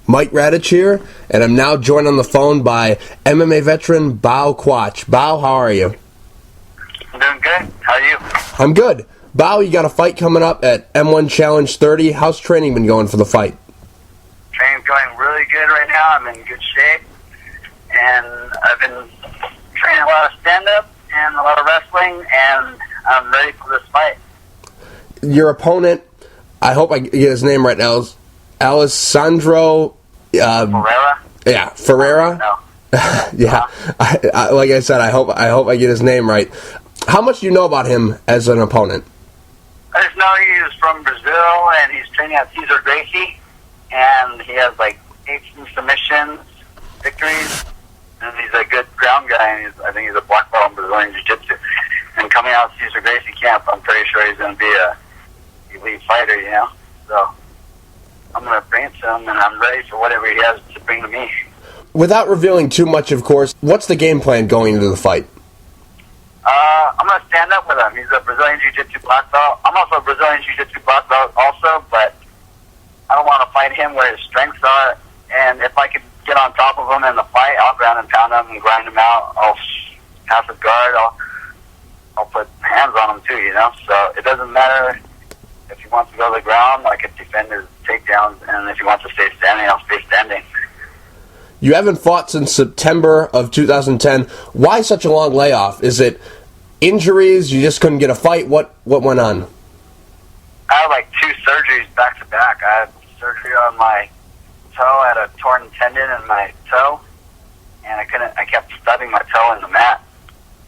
Mike Radich here, and I'm now joined on the phone by MMA Veteran Bao Quach. Bao, how are you? I'm doing good. How are you? I'm good. Bao, you got a fight coming up at M1 Challenge 30. How's training been going for the fight? Training's going really good right now. I'm in good shape, and I've been training a lot of stand-up and a lot of wrestling, and I'm ready for this fight. Your opponent, I hope I get his name right now, is Alessandro Ferreira? Yeah, Ferreira. No. Yeah, I, like I said, I hope I get his name right. How much do you know about him as an opponent? I just know he's from Brazil, and he's training at Cesar Gracie, and he has like 18 submissions, victories, and he's a good ground guy, and I think he's a black belt in Brazilian Jiu-Jitsu. And coming out of Cesar Gracie camp, I'm pretty sure he's going to be a elite fighter, you know? So I'm going to bring it to him, and I'm ready for whatever he has to bring to me. Without revealing too much, of course, what's the game plan going into the fight? I'm going to stand up with him. He's a Brazilian Jiu-Jitsu black belt. I'm also a Brazilian Jiu-Jitsu black belt also, but I don't want to fight him where his strengths are. And if I could get on top of him in the fight, I'll ground and pound him and grind him out. I'll pass his guard. I'll put hands on him too, you know? So it doesn't matter if he wants to go to the ground, I can defend his takedowns. And if he wants to stay standing, I'll stay standing. You haven't fought since September of 2010. Why such a long layoff? Is it injuries? You just couldn't get a fight? What went on? I had like 2 surgeries back to back. I had surgery on my toe. I had a torn tendon in my toe, and I kept stubbing my toe in the mat,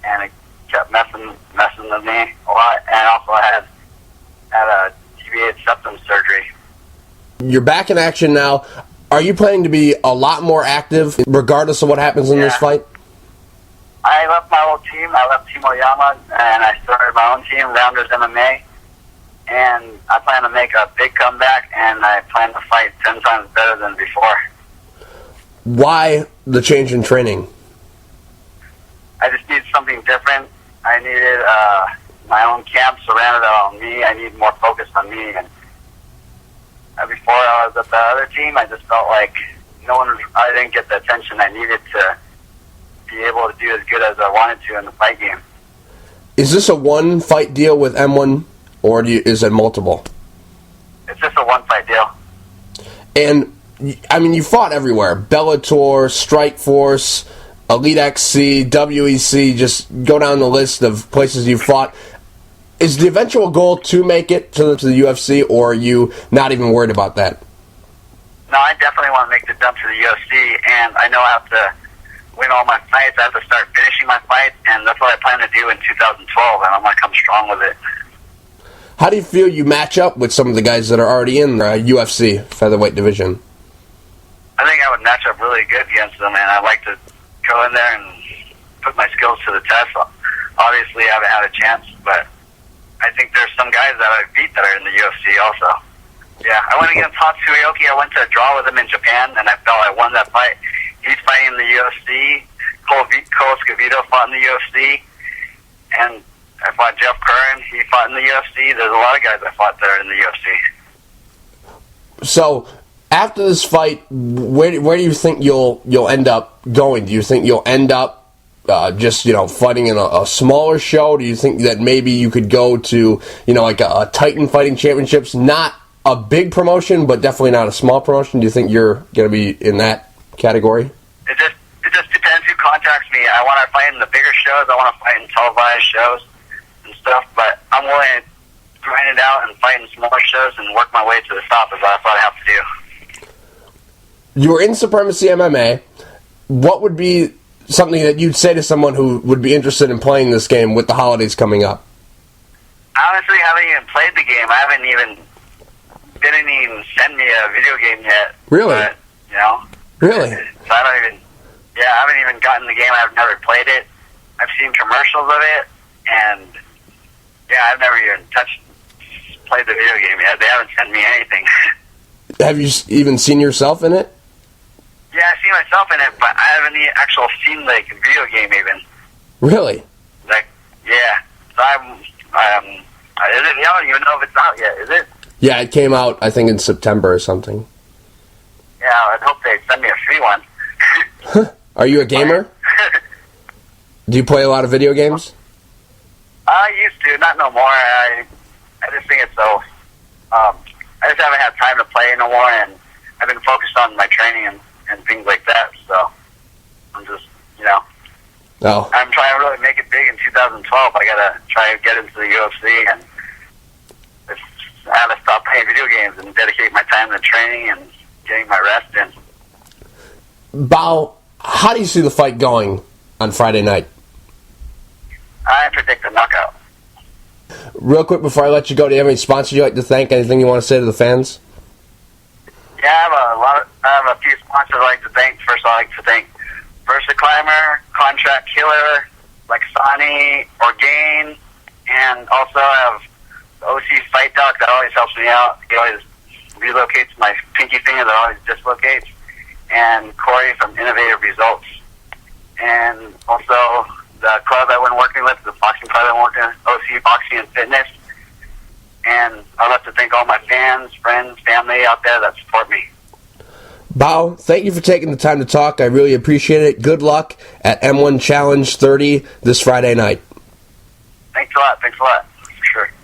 and it kept messing with me a lot. And also I had a deviated septum surgery. You're back in action now. Are you planning to be a lot more active regardless of what happens in this fight? I left my old team. I left Team Oyama, and I started my own team, Rounders MMA. And I plan to make a big comeback, and I plan to fight 10 times better than before. Why the change in training? I just need something different. I needed my own camp surrounded on me. I need more focus on me. And before I was at the other team, I just felt like I didn't get the attention I needed to be able to do as good as I wanted to in the fight game. Is this a one-fight deal with M1, or is it multiple? It's just a one-fight deal. And, I mean, you fought everywhere. Bellator, Strikeforce, Elite XC, WEC, just go down the list of places you fought. Is the eventual goal to make it to the UFC, or are you not even worried about that? No, I definitely want to make the jump to the UFC, and I know I have to win all my fights. I have to start finishing my fights, and that's what I plan to do in 2012, and I'm going to come strong with it. How do you feel you match up with some of the guys that are already in the UFC featherweight division? I think I would match up really good against them, and I'd like to go in there and put my skills to the test. Obviously, I haven't had a chance, but I think there's some guys that I beat that are in the UFC also. Yeah, I went against Hatsuyoki. I went to a draw with him in Japan, and I felt I won that fight. He's fighting in the UFC. Cole Scavito fought in the UFC. And I fought Jeff Curran. He fought in the UFC. There's a lot of guys I fought there in the UFC. So, after this fight, where do you think you'll end up going? Do you think you'll end up just fighting in a smaller show? Do you think that maybe you could go to like a Titan Fighting Championships, not a big promotion, but definitely not a small promotion? Do you think you're going to be in that category? It just depends who contacts me. I want to fight in the bigger shows. I want to fight in televised shows and stuff, but I'm willing to grind it out and fight in smaller shows and work my way to the top. Is what I have to do. You're in Supremacy MMA. What would be something that you'd say to someone who would be interested in playing this game with the holidays coming up? I honestly haven't even played the game. Didn't even send me a video game yet. Really? But, Really? So I haven't even gotten the game. I've never played it. I've seen commercials of it, and I've never even played the video game yet. They haven't sent me anything. Have you even seen yourself in it? Yeah, I've seen myself in it, but I haven't actually seen the video game even. Really? So I don't even know if it's out yet. Is it? Yeah, it came out, I think, in September or something. Yeah, I'd hope they'd send me a free one. Are you a gamer? Do you play a lot of video games? I used to, not no more. I just think it's so. I just haven't had time to play no more, and I've been focused on my training and things like that. So I'm just, Oh. I'm trying to really make it big in 2012. I gotta try to get into the UFC, and I have to stop playing video games and dedicate my time to training and getting my rest in. Bao, how do you see the fight going on Friday night? I predict a knockout. Real quick before I let you go, do you have any sponsors you'd like to thank? Anything you want to say to the fans? Yeah, I have a few sponsors I'd like to thank. First, I'd like to thank VersaClimber, Contract Killer, Lexani, Orgain, and also I have the OC Fight Doc that always helps me out. He always relocates my pinky finger that always dislocates, and Corey from Innovative Results. And also the club I've been working with, the boxing club I've been working with, OC Boxing and Fitness. And I'd like to thank all my fans, friends, family out there that support me. Bao, thank you for taking the time to talk. I really appreciate it. Good luck at M1 Challenge 30 this Friday night. Thanks a lot.